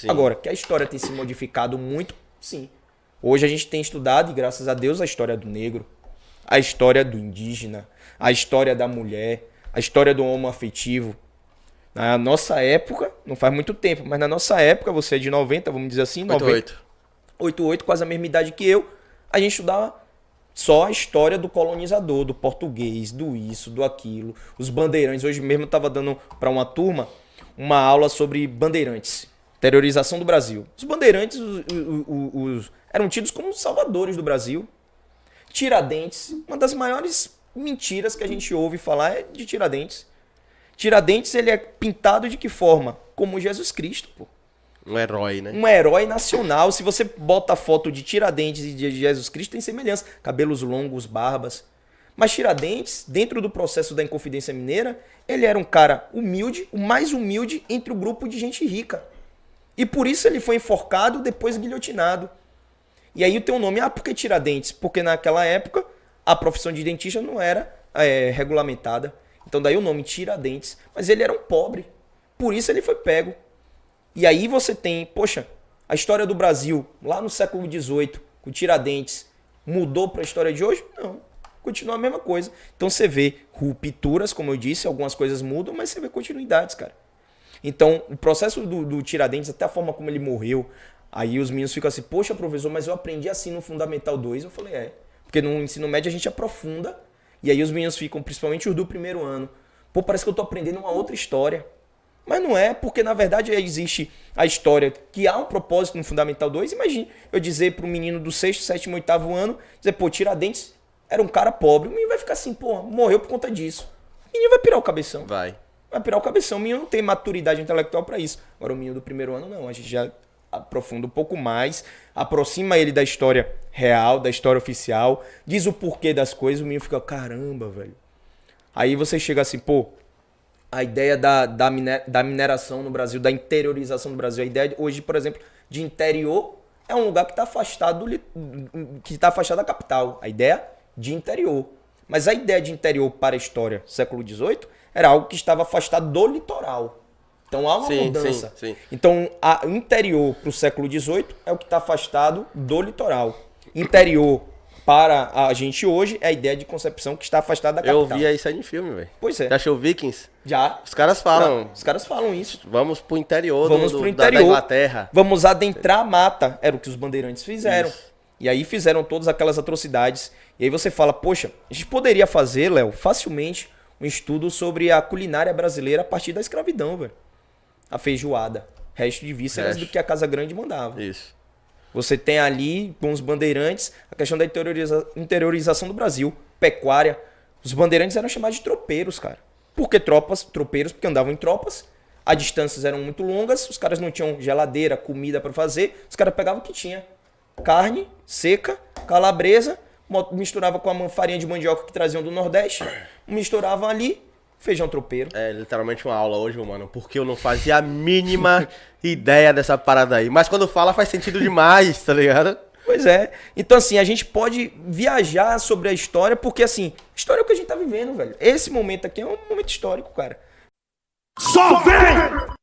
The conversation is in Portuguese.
Sim. Agora, que a história tem se modificado muito, sim. Hoje a gente tem estudado, e graças a Deus, a história do negro, a história do indígena, a história da mulher, a história do homoafetivo. Na nossa época, não faz muito tempo, mas na nossa época, você é de 90, vamos dizer assim, 88. 88, quase a mesma idade que eu, a gente estudava só a história do colonizador, do português, do isso, do aquilo, os bandeirantes. Hoje mesmo eu estava dando para uma turma uma aula sobre bandeirantes, interiorização do Brasil. Os bandeirantes eram tidos como os salvadores do Brasil. Tiradentes, uma das maiores mentiras que a gente ouve falar é de Tiradentes. Tiradentes, ele é pintado de que forma? Como Jesus Cristo, pô. Um herói, né? Um herói nacional. Se você bota a foto de Tiradentes e de Jesus Cristo, tem semelhança. Cabelos longos, barbas. Mas Tiradentes, dentro do processo da Inconfidência Mineira, ele era um cara humilde, o mais humilde entre o grupo de gente rica. E por isso ele foi enforcado, depois guilhotinado. E aí tem um nome, por que Tiradentes? Porque naquela época a profissão de dentista não era regulamentada. Então daí o nome Tiradentes. Mas ele era um pobre. Por isso ele foi pego. E aí você tem, poxa, a história do Brasil, lá no século XVIII, com Tiradentes, mudou para a história de hoje? Não. Continua a mesma coisa. Então você vê rupturas, como eu disse, algumas coisas mudam, mas você vê continuidades, cara. Então o processo do Tiradentes, até a forma como ele morreu, aí os meninos ficam assim, poxa, professor, mas eu aprendi assim no Fundamental 2. Eu falei, porque no ensino médio a gente aprofunda, e aí os meninos ficam, principalmente os do primeiro ano, pô, parece que eu tô aprendendo uma outra história. Mas não é, porque na verdade existe a história que há um propósito no Fundamental 2. Imagine eu dizer para um menino do 6º, 7º, 8º ano, dizer, pô, Tiradentes era um cara pobre. O menino vai ficar assim, pô, morreu por conta disso. O menino vai pirar o cabeção. Vai pirar o cabeção. O menino não tem maturidade intelectual para isso. Agora o menino do primeiro ano não, a gente já aprofunda um pouco mais, aproxima ele da história real, da história oficial, diz o porquê das coisas, o menino fica, caramba, velho. Aí você chega assim, pô, a ideia da mineração no Brasil, da interiorização do Brasil. A ideia hoje, por exemplo, de interior é um lugar que está afastado, da capital. A ideia de interior. Mas a ideia de interior para a história do século XVIII era algo que estava afastado do litoral. Então há uma mudança. Sim. Então o interior para o século XVIII é o que está afastado do litoral. Interior para a gente hoje é a ideia de concepção que está afastada da capital. Eu via isso aí em filme, velho. Pois é. Já achou Vikings? Já. Os caras falam. Não, os caras falam isso. Vamos pro interior, pro interior. Da Inglaterra. Vamos adentrar a mata. Era o que os bandeirantes fizeram. Isso. E aí fizeram todas aquelas atrocidades. E aí você fala, poxa, a gente poderia fazer, Léo, facilmente, um estudo sobre a culinária brasileira a partir da escravidão, velho. A feijoada. Resto de vísceras do que a Casa Grande mandava. Isso. Você tem ali, com os bandeirantes, a questão da interiorização do Brasil. Pecuária. Os bandeirantes eram chamados de tropeiros, cara. Por que tropeiros? Porque andavam em tropas. As distâncias eram muito longas. Os caras não tinham geladeira, comida para fazer. Os caras pegavam o que tinha. Carne seca, calabresa, misturava com a farinha de mandioca que traziam do Nordeste. Misturavam ali, feijão tropeiro. É literalmente uma aula hoje, mano, porque eu não fazia a mínima ideia dessa parada aí. Mas quando fala faz sentido demais, tá ligado? Pois é. Então, assim, a gente pode viajar sobre a história, porque, assim, história é o que a gente tá vivendo, velho. Esse momento aqui é um momento histórico, cara. Só vem!